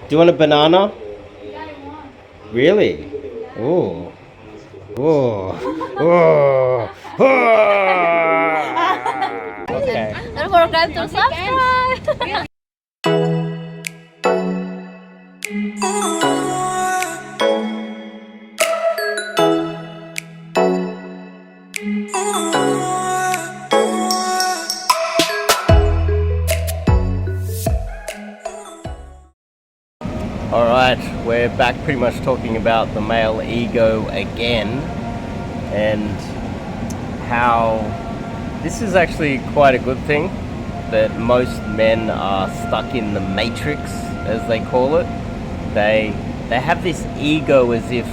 Do you want a banana? Really? Oh. Oh. Oh. Okay. Don't forget to subscribe. Alright, we're back pretty much talking about the male ego again, and how this is actually quite a good thing, that most men are stuck in the matrix, as they call it. They have this ego as if,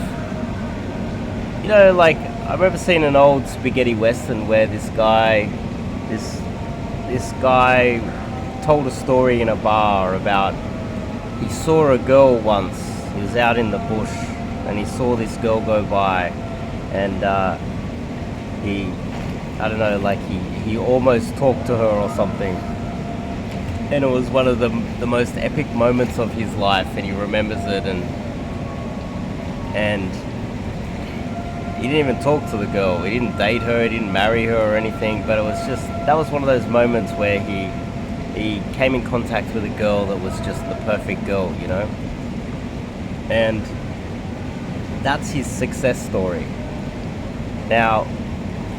you know, like, I remember seeing an old spaghetti western where this guy told a story in a bar about, he saw a girl once. He was out in the bush and he saw this girl go by, and he almost talked to her or something, and it was one of the most epic moments of his life, and he remembers it, and he didn't even talk to the girl. He didn't date her, he didn't marry her or anything, but it was just, that was one of those moments where he came in contact with a girl that was just the perfect girl, you know? And that's his success story. Now,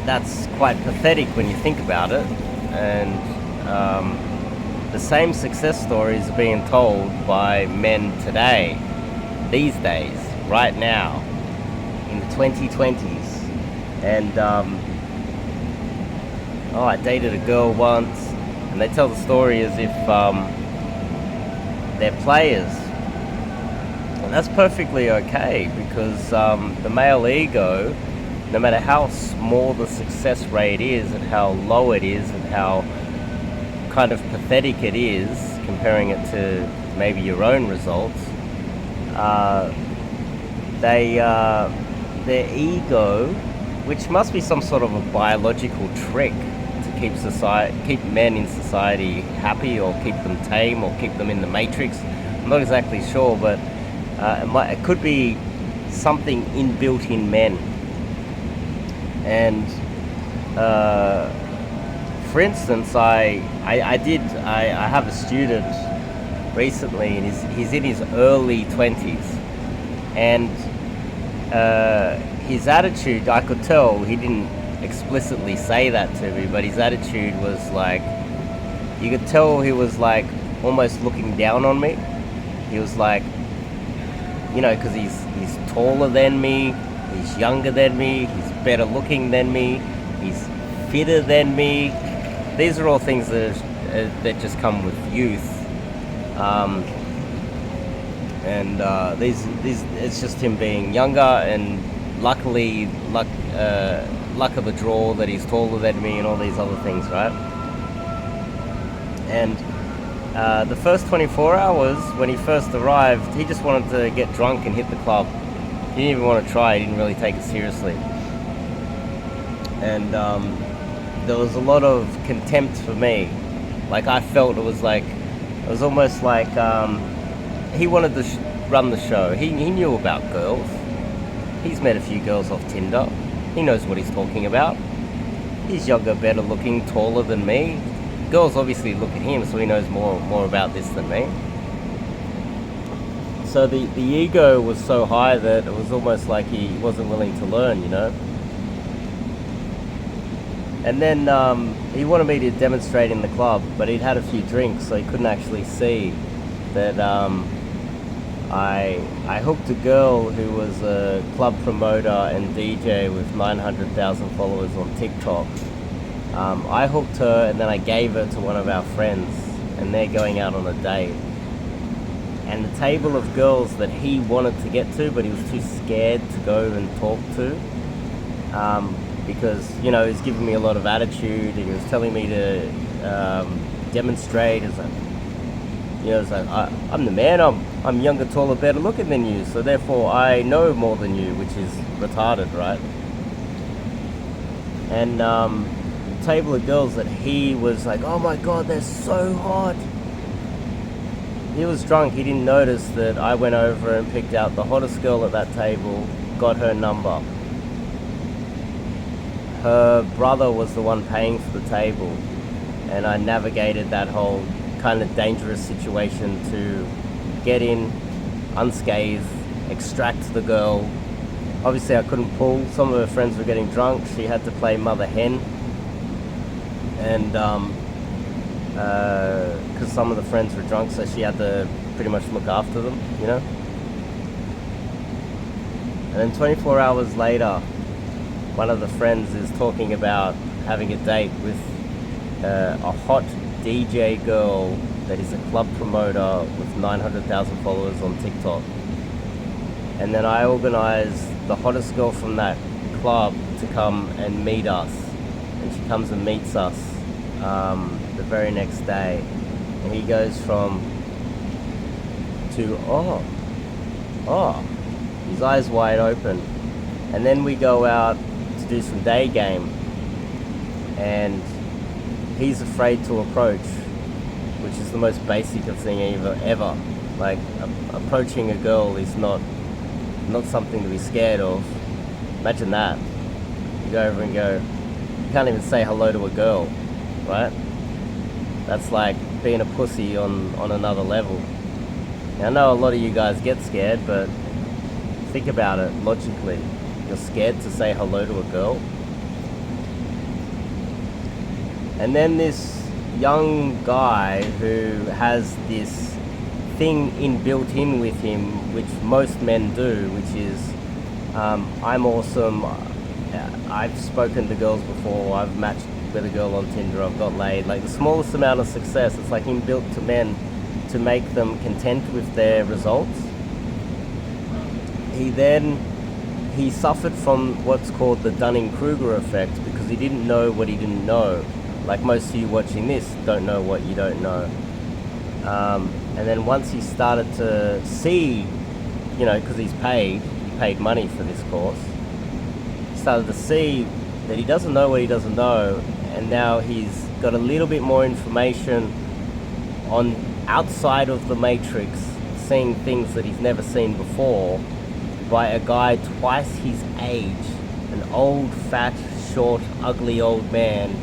that's quite pathetic when you think about it, and the same success stories are being told by men today, these days, right now, in the 2020s. And I dated a girl once, and they tell the story as if they're players. And that's perfectly okay, because the male ego, no matter how small the success rate is and how low it is and how kind of pathetic it is, comparing it to maybe your own results, their ego, which must be some sort of a biological trick to keep men in society happy, or keep them tame, or keep them in the matrix. I'm not exactly sure, but it could be something inbuilt in men. And for instance, I have a student recently, and he's in his early 20s, and his attitude, I could tell, he didn't explicitly say that to me, but his attitude was like, you could tell he was like almost looking down on me. He was like, you know, because he's taller than me, he's younger than me, he's better looking than me, he's fitter than me. These are all things that just come with youth, and these it's just him being younger, and luckily luck of the draw that he's taller than me, and all these other things, right? And the first 24 hours when he first arrived, he just wanted to get drunk and hit the club. He didn't even want to try. He didn't really take it seriously. And there was a lot of contempt for me. Like, I felt it was almost like he wanted to run the show. He knew about girls. He's met a few girls off Tinder. He knows what he's talking about. He's younger, better looking, taller than me. Girls obviously look at him, so he knows more about this than me. So the ego was so high that it was almost like he wasn't willing to learn, you know? And then he wanted me to demonstrate in the club, but he'd had a few drinks, so he couldn't actually see that I hooked a girl who was a club promoter and DJ with 900,000 followers on TikTok. I hooked her, and then I gave her to one of our friends, and they're going out on a date. And the table of girls that he wanted to get to, but he was too scared to go and talk to, because, you know, he was giving me a lot of attitude, and he was telling me to demonstrate as a, you know, it's like, I'm the man, I'm younger, taller, better looking than you, so therefore I know more than you, which is retarded, right? And the table of girls that he was like, oh my god, they're so hot, he was drunk. He didn't notice that I went over and picked out the hottest girl at that table, got her number. Her brother was the one paying for the table, and I navigated that whole kind of dangerous situation to get in unscathed, extract the girl. Obviously I couldn't pull. Some of her friends were getting drunk. She had to play mother hen, and because some of the friends were drunk, so she had to pretty much look after them, you know. And then 24 hours later, one of the friends is talking about having a date with a hot DJ girl that is a club promoter with 900,000 followers on TikTok. And then I organized the hottest girl from that club to come and meet us. And she comes and meets us the very next day. And he goes from to, his eyes wide open. And then we go out to do some day game. And he's afraid to approach, which is the most basic of thing ever. Like, approaching a girl is not something to be scared of. Imagine that. You go over and you can't even say hello to a girl, right? That's like being a pussy on another level. Now, I know a lot of you guys get scared, but think about it logically. You're scared to say hello to a girl? And then this young guy who has this thing inbuilt in with him, which most men do, which is, I'm awesome, I've spoken to girls before, I've matched with a girl on Tinder, I've got laid. Like the smallest amount of success, it's like inbuilt to men to make them content with their results. He suffered from what's called the Dunning-Kruger effect because he didn't know what he didn't know. Like most of you watching this don't know what you don't know. And then once he started to see, you know, because he paid money for this course, he started to see that he doesn't know what he doesn't know, and now he's got a little bit more information on outside of the matrix, seeing things that he's never seen before by a guy twice his age, an old, fat, short, ugly old man,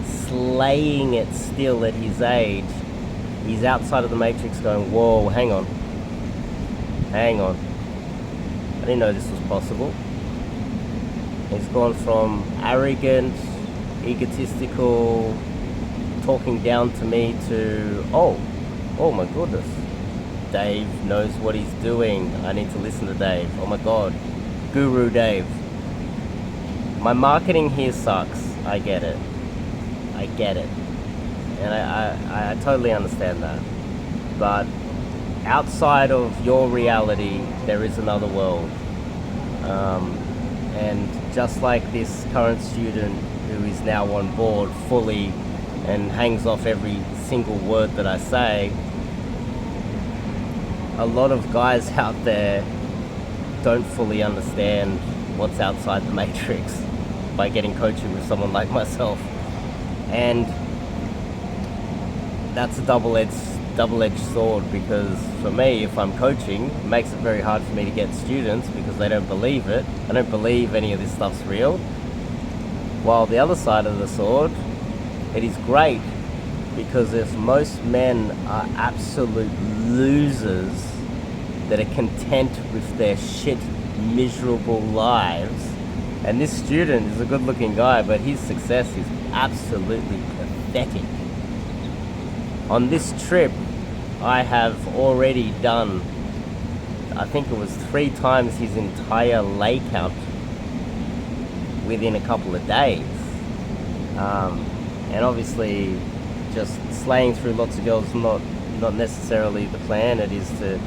slaying it still at his age. He's outside of the matrix going, whoa, hang on. I didn't know this was possible. He's gone from arrogant, egotistical, talking down to me to, oh my goodness. Dave knows what he's doing. I need to listen to Dave. Oh my God. Guru Dave. My marketing here sucks. I get it. And I totally understand that. But outside of your reality, there is another world. And just like this current student who is now on board fully and hangs off every single word that I say, a lot of guys out there don't fully understand what's outside the matrix by getting coaching with someone like myself. And that's a double-edged sword, because for me, if I'm coaching, it makes it very hard for me to get students because they don't believe it. I don't believe any of this stuff's real. While the other side of the sword, it is great, because if most men are absolute losers that are content with their shit, miserable lives, and this student is a good-looking guy, but his success is absolutely pathetic. On this trip, I have already done, I think it was 3 times his entire lay count within a couple of days. And obviously, just slaying through lots of girls, not necessarily the plan. It is to,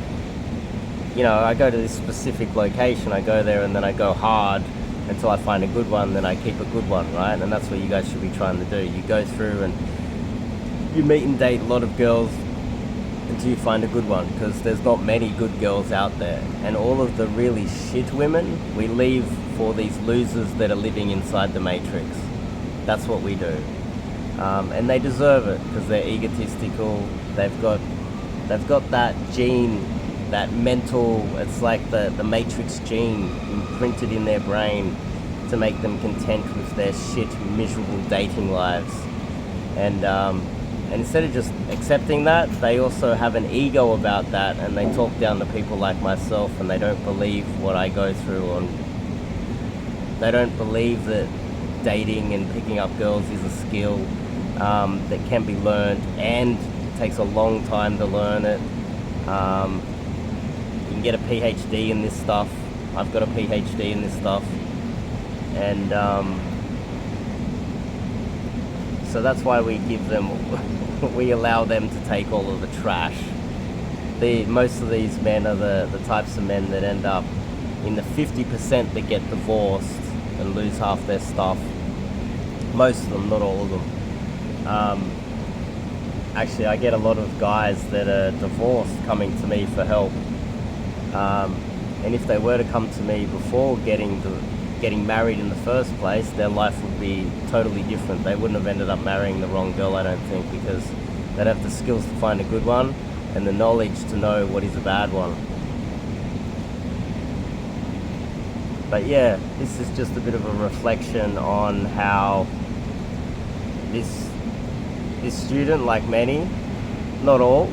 you know, I go to this specific location, I go there and then I go hard until I find a good one, then I keep a good one, right? And that's what you guys should be trying to do. You go through and you meet and date a lot of girls until you find a good one, because there's not many good girls out there. And all of the really shit women, we leave for these losers that are living inside the matrix. That's what we do. And they deserve it, because they're egotistical, they've got They've got that gene, that mental, it's like the matrix gene imprinted in their brain to make them content with their shit, miserable dating lives. And instead of just accepting that, they also have an ego about that, and they talk down to people like myself, and they don't believe what I go through. They don't believe that dating and picking up girls is a skill that can be learned, and it takes a long time to learn it. You can get a PhD in this stuff. I've got a PhD in this stuff. And so that's why we we allow them to take all of the trash. Most of these men are the types of men that end up in the 50% that get divorced and lose half their stuff. Most of them, not all of them. Actually, I get a lot of guys that are divorced coming to me for help. And if they were to come to me before getting married in the first place, their life would be totally different. They wouldn't have ended up marrying the wrong girl, I don't think, because they'd have the skills to find a good one and the knowledge to know what is a bad one. But yeah, this is just a bit of a reflection on how this student, like many, not all,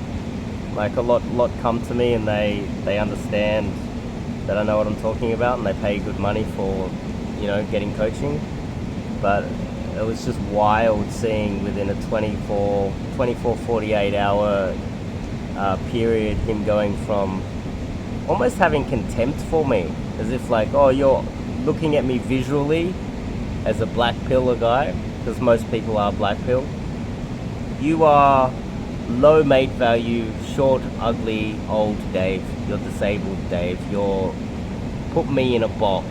like a lot come to me and they understand that I know what I'm talking about, and they pay good money for, getting coaching. But it was just wild seeing within a 24, 48 hour period him going from almost having contempt for me, as if like, oh, you're looking at me visually as a black pill guy, because most people are black pill. You are low mate value, short, ugly, old Dave. You're disabled Dave. You're put me in a box,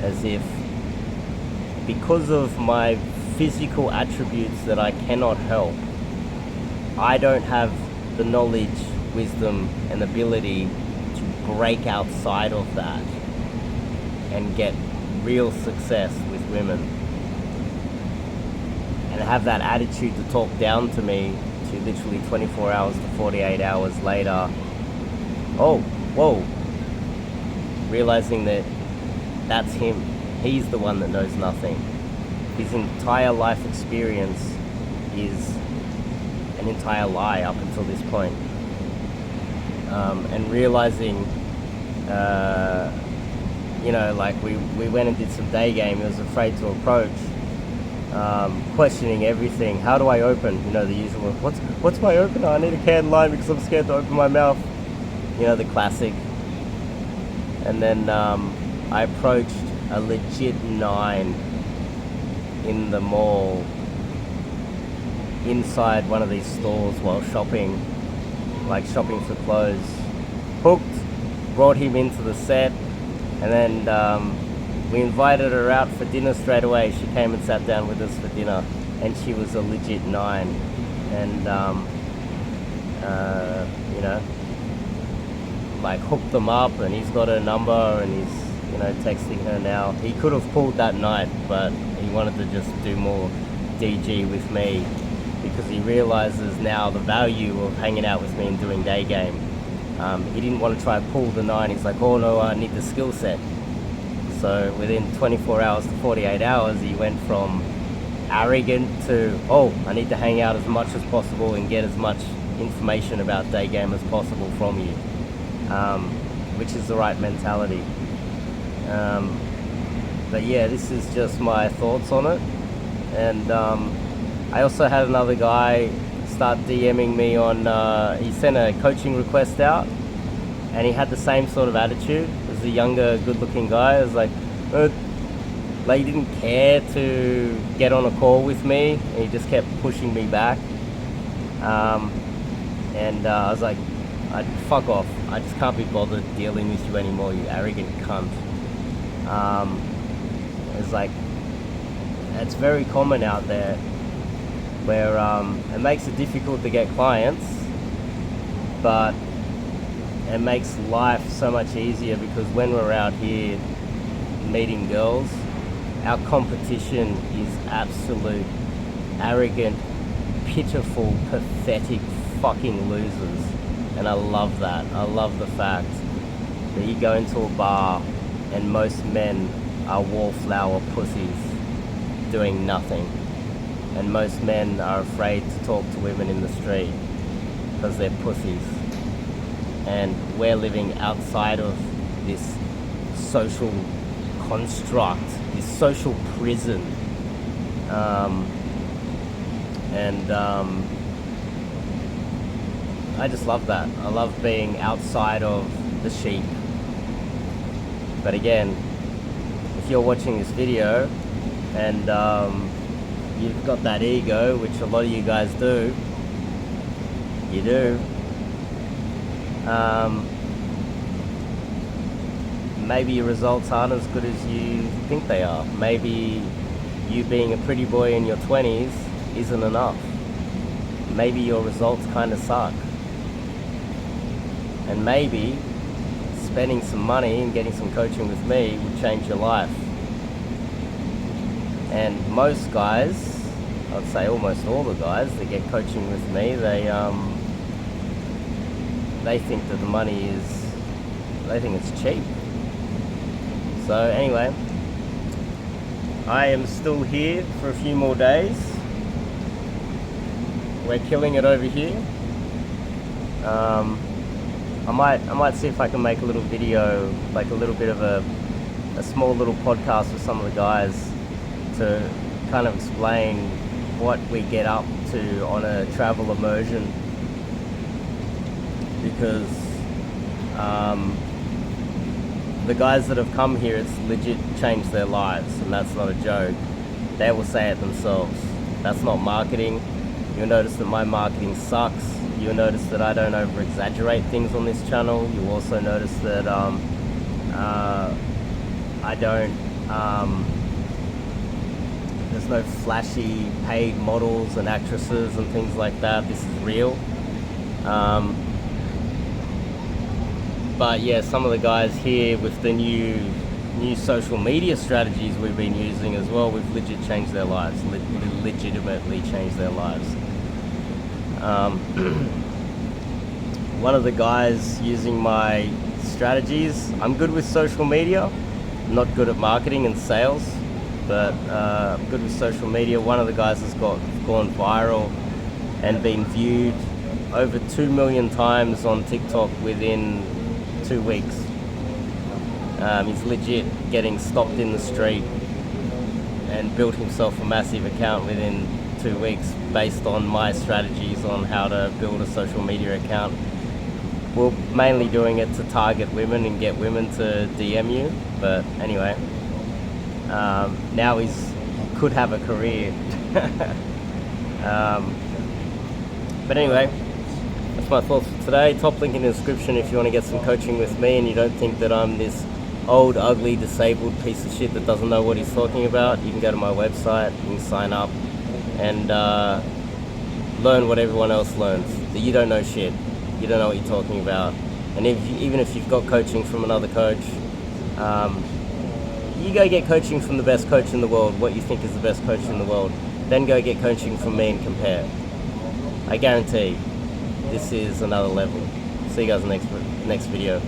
as if because of my physical attributes that I cannot help, I don't have the knowledge, wisdom, and ability to break outside of that and get real success with women. And have that attitude to talk down to me to literally 24 hours to 48 hours later. Oh, whoa. Realizing that that's him. He's the one that knows nothing. His entire life experience is an entire lie up until this point. And realizing, like we went and did some day game. He was afraid to approach. Questioning everything. How do I open? The usual. What's my opener? I need a canned line because I'm scared to open my mouth. The classic. And then I approached a legit 9 in the mall, inside one of these stores while shopping for clothes. Hooked, brought him into the set, and then we invited her out for dinner straight away. She came and sat down with us for dinner, and she was a legit 9. And hooked them up, and he's got her number, and he's texting her now. He could have pulled that night, but he wanted to just do more DG with me, because he realizes now the value of hanging out with me and doing day game. He didn't want to try to pull the 9. He's like, oh no, I need the skill set. So within 24 hours to 48 hours, he went from arrogant to, oh, I need to hang out as much as possible and get as much information about day game as possible from you, which is the right mentality. But yeah, this is just my thoughts on it. And I also had another guy start DMing me on, he sent a coaching request out, and he had the same sort of attitude as the younger, good-looking guy. It was like he didn't care to get on a call with me, and he just kept pushing me back. And I was like, fuck off. I just can't be bothered dealing with you anymore, you arrogant cunt. It's like, it's very common out there where it makes it difficult to get clients, but it makes life so much easier, because when we're out here meeting girls, our competition is absolute, arrogant, pitiful, pathetic, fucking losers. And I love that. I love the fact that you go into a bar and most men are wallflower pussies doing nothing. And most men are afraid to talk to women in the street because they're pussies. And we're living outside of this social construct, this social prison. I just love that. I love being outside of the sheep. But again, if you're watching this video and you've got that ego, which a lot of you guys do, you do, maybe your results aren't as good as you think they are. Maybe you being a pretty boy in your 20s isn't enough. Maybe your results kind of suck. And maybe spending some money and getting some coaching with me would change your life. And most guys, I'd say almost all the guys that get coaching with me, they think that the money is, they think it's cheap. So anyway, I am still here for a few more days. We're killing it over here. I might see if I can make a little video, like a little bit of a small little podcast with some of the guys to kind of explain what we get up to on a travel immersion, because the guys that have come here, it's legit changed their lives, and that's not a joke. They will say it themselves. That's not marketing. You'll notice that my marketing sucks. You'll notice that I don't over exaggerate things on this channel. You'll also notice that I don't there's no flashy paid models and actresses and things like that. This is real. But yeah, some of the guys here with the new social media strategies we've been using as well, we've legit changed their lives, legitimately changed their lives. One of the guys using my strategies, I'm good with social media, not good at marketing and sales, but I'm good with social media. One of the guys has gone viral and been viewed over 2 million times on TikTok within 2 weeks. He's legit getting stopped in the street and built himself a massive account within 2 weeks based on my strategies on how to build a social media account. We're mainly doing it to target women and get women to DM you, but anyway, now he could have a career. But anyway, that's my thoughts for today. Top link in the description if you want to get some coaching with me and you don't think that I'm this old, ugly, disabled piece of shit that doesn't know what he's talking about. You can go to my website, you can sign up and learn what everyone else learns. That you don't know shit. You don't know what you're talking about. And even if you've got coaching from another coach, you go get coaching from the best coach in the world, what you think is the best coach in the world. Then go get coaching from me and compare. I guarantee this is another level. See you guys in the next video.